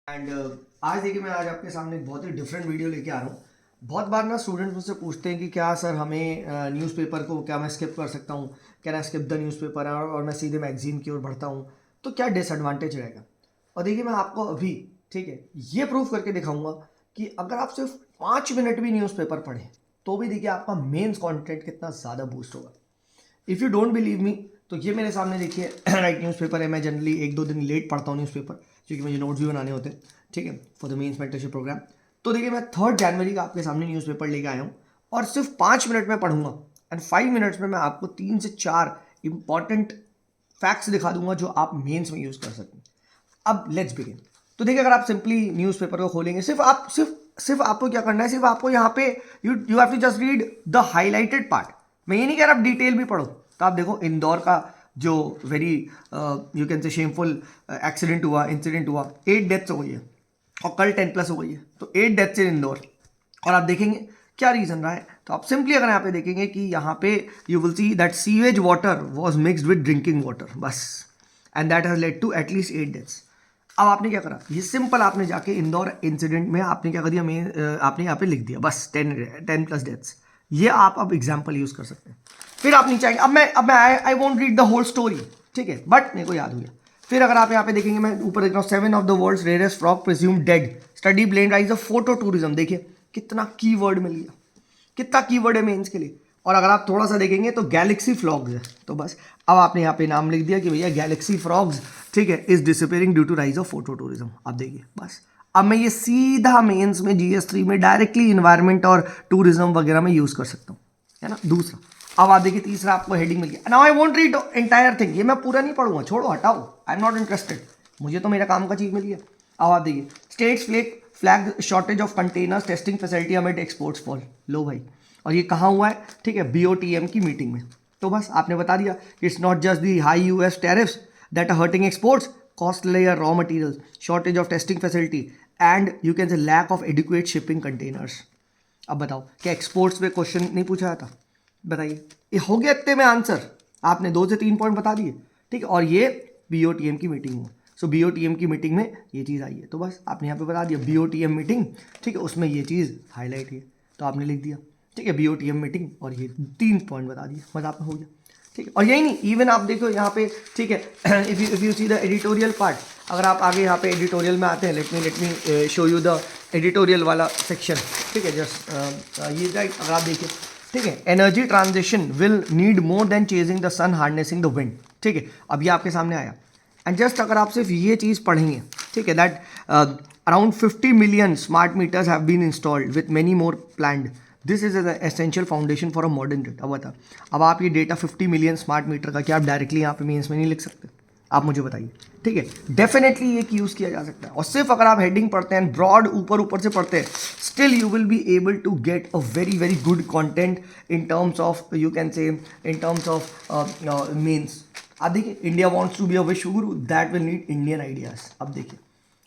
And आज देखिए मैं आज आपके सामने एक बहुत ही डिफरेंट वीडियो लेके आ रहा हूँ। बहुत बार ना स्टूडेंट्स मुझसे पूछते हैं कि क्या सर हमें न्यूज़पेपर को क्या मैं स्किप कर सकता हूँ, क्या ना स्किप द न्यूज़पेपर और मैं सीधे मैगजीन की ओर बढ़ता हूँ, तो क्या डिसएडवांटेज रहेगा। और देखिए मैं आपको अभी ठीक है ये प्रूव करके दिखाऊंगा कि अगर आप सिर्फ 5 मिनट भी न्यूज़पेपर पढ़ें तो भी देखिए आपका मेंस कंटेंट कितना ज़्यादा बूस्ट होगा। If you don't believe me तो ये मेरे सामने देखिए राइट न्यूज़पेपर है। मैं जनरली 1-2 दिन लेट पढ़ता हूँ न्यूज़पेपर क्योंकि मुझे नोट्स भी बनाने होते हैं, ठीक है, for the mains mentorship programme. तो देखिए मैं 3 जनवरी का आपके सामने न्यूज़पेपर लेके आया हूँ और सिर्फ 5 मिनट में पढ़ूंगा एंड 5 मिनट्स में मैं आपको 3 से 4 इंपॉर्टेंट फैक्ट्स दिखा दूंगा जो आप मेंस में यूज़ कर सकते हैं। अब लेट्स बिगिन। तो देखिए अगर आप सिंपली न्यूज़पेपर को खोलेंगे, सिर्फ आपको क्या करना है, सिर्फ आपको यहाँ पे you have to just read the highlighted part. मैं ये नहीं कह रहा आप डिटेल भी पढ़ो। तो आप देखो इंदौर का जो वेरी यू कैन से शेमफुल एक्सीडेंट हुआ, इंसिडेंट हुआ, 8 डेथ्स हो गई है और कल 10+ हो गई है, तो 8 डेथ्स इन इंदौर। और आप देखेंगे क्या रीज़न रहा है, तो आप सिंपली अगर यहाँ पे देखेंगे कि यहाँ पे you will see that sewage water was mixed with drinking water, बस, and that has led to at least 8 deaths. अब आपने क्या करा, ये सिंपल आपने जाके इंदौर इंसिडेंट में आपने क्या कर दिया, आपने यहाँ पे लिख दिया बस 10+ डेथ्स। ये आप अब एग्जाम्पल यूज कर सकते हैं। फिर आप नीचे आएंगे, अब मैं I won't read the whole story, ठीक है, बट मेरे को याद हो गया। फिर अगर आप यहाँ पे देखेंगे, मैं ऊपर देख रहा हूँ 7 of the world's rarest frog presumed dead, study blame rise of photo tourism. देखिए कितना कीवर्ड मिल गया, कितना कीवर्ड है मेंस के लिए। और अगर आप थोड़ा सा देखेंगे तो गैलेक्सी फ्रॉग्स है, तो बस अब आपने यहाँ पे नाम लिख दिया कि भैया गैलेक्सी फ्रॉग्स, ठीक है, is disappearing due to rise of photo tourism. आप देखिए बस, अब मैं ये सीधा मेंस में GS3 में डायरेक्टली इन्वायरमेंट और टूरिज्म वगैरह में यूज कर सकता हूँ, है ना। दूसरा, अब आप देखिए तीसरा आपको हेडिंग मिल गया। Now I won't read entire thing, ये मैं पूरा नहीं पढ़ूंगा, छोड़ो हटाओ, आई एम नॉट इंटरेस्टेड, मुझे तो मेरा काम का चीज मिल गया। अब आप देखिए states flag shortage of containers testing facility amid exports fall. लो भाई, और ये कहाँ हुआ है, ठीक है, BOTM की मीटिंग में। तो बस आपने बता दिया it's not just the high US tariffs that are hurting exports, cost layer raw materials, shortage of testing facility and you can say lack of adequate shipping containers. अब बताओ क्या एक्सपोर्ट्स पे क्वेश्चन नहीं पूछा था, बताइए। ये हो गया इतने में आंसर, आपने 2 से 3 पॉइंट बता दिए, ठीक है। और ये BOTM की मीटिंग में, सो BOTM की मीटिंग में ये चीज़ आई है, तो बस आपने यहाँ पे बता दिया BOTM मीटिंग, ठीक है, उसमें ये चीज़ हाईलाइट है, तो आपने लिख दिया, ठीक है, BOTM मीटिंग, और ये 3 पॉइंट बता दिए, बस आपका हो गया, ठीक है। और यही नहीं, इवन आप देखो यहाँ पे, ठीक है, if you see the editorial part, अगर आप आगे यहाँ पे एडिटोरियल में आते हैं, let me show you the editorial वाला सेक्शन, ठीक है, जस्ट ये राइट, अगर आप देखिए, ठीक है, energy transition will need more than chasing the sun harnessing the wind, ठीक है, अब ये आपके सामने आया। एंड जस्ट अगर आप सिर्फ ये चीज़ पढ़ेंगे, ठीक है, that around 50 million smart meters have been installed with many more planned, this is an essential foundation for a modern data. अब बता, अब आप ये डेटा 50 मिलियन स्मार्ट मीटर का क्या आप डायरेक्टली यहाँ पे मेंस में नहीं लिख सकते, आप मुझे बताइए, ठीक है। डेफिनेटली ये यूज़ किया जा सकता है, और सिर्फ अगर आप हेडिंग पढ़ते हैं, ब्रॉड ऊपर से पढ़ते हैं, still you will be able to get a very very good content in terms of you can say in terms of mains. अब देखिए, India wants to be a vishwa guru, that will need Indian ideas. अब देखिए,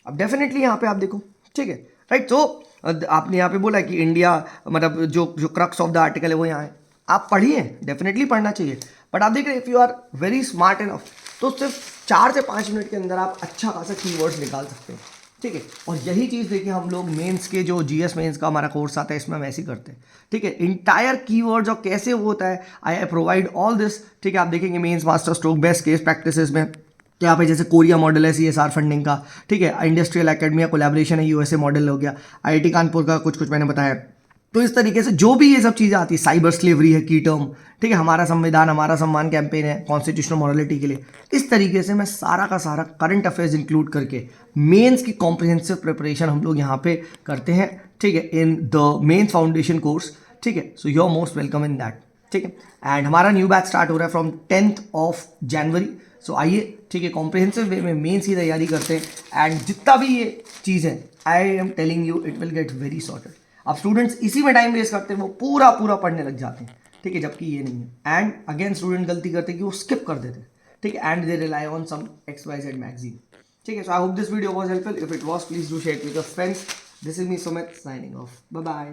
अब definitely यहाँ पे आप देखो, ठीक है, राइट। तो आपने यहाँ पे बोला कि इंडिया, मतलब जो क्रक्स ऑफ द आर्टिकल है वो यहाँ है, आप पढ़िए, डेफिनेटली पढ़ना चाहिए, बट आप देख रहे हैं, if you are very smart enough तो सिर्फ 4 से 5 मिनट के अंदर आप अच्छा खासा कीवर्ड्स निकाल सकते हैं, ठीक है। और यही चीज़ देखिए हम लोग मेंस के जो GS मेंस का हमारा कोर्स आता है इसमें हम ऐसे ही करते हैं, ठीक है। इंटायर कीवर्ड्स और कैसे वो होता है, आई प्रोवाइड ऑल दिस, ठीक है। आप देखेंगे mains master stroke best case practices में यहाँ पे जैसे कोरिया मॉडल है CSR फंडिंग का, ठीक है, इंडस्ट्रियल एकेडमी का कोलैबोरेशन है, USA मॉडल हो गया, IIT कानपुर का कुछ मैंने बताया। तो इस तरीके से जो भी ये सब चीज़ें आती है, साइबर स्लेवरी है की टर्म, ठीक है, हमारा संविधान हमारा सम्मान कैंपेन है कॉन्स्टिट्यूशनल मॉरलिटी के लिए, इस तरीके से मैं सारा का सारा करंट अफेयर्स इंक्लूड करके मेंस की कॉम्प्रिहेंसिव प्रिपरेशन हम लोग यहाँ पे करते हैं, ठीक है, in the mains foundation course, ठीक है। So you are most welcome in that, ठीक है। एंड हमारा न्यू बैच स्टार्ट हो रहा है फ्रॉम 10th of January। सो आइए, ठीक है, कॉम्प्रिहेंसिव वे में मेंस की तैयारी करते हैं, एंड जितना भी ये चीज़ है, I am telling you it will get very sorted. अब स्टूडेंट्स इसी में टाइम वेस्ट करते हैं, वो पूरा पढ़ने लग जाते हैं, ठीक है, जबकि ये नहीं है। एंड अगेन स्टूडेंट गलती करते हैं कि वो स्किप कर देते हैं, ठीक है, and they rely on some XYZ magazine, ठीक है। So I hope this video was helpful, if it was please do share with your friends. This is me Sumit signing off, bye bye.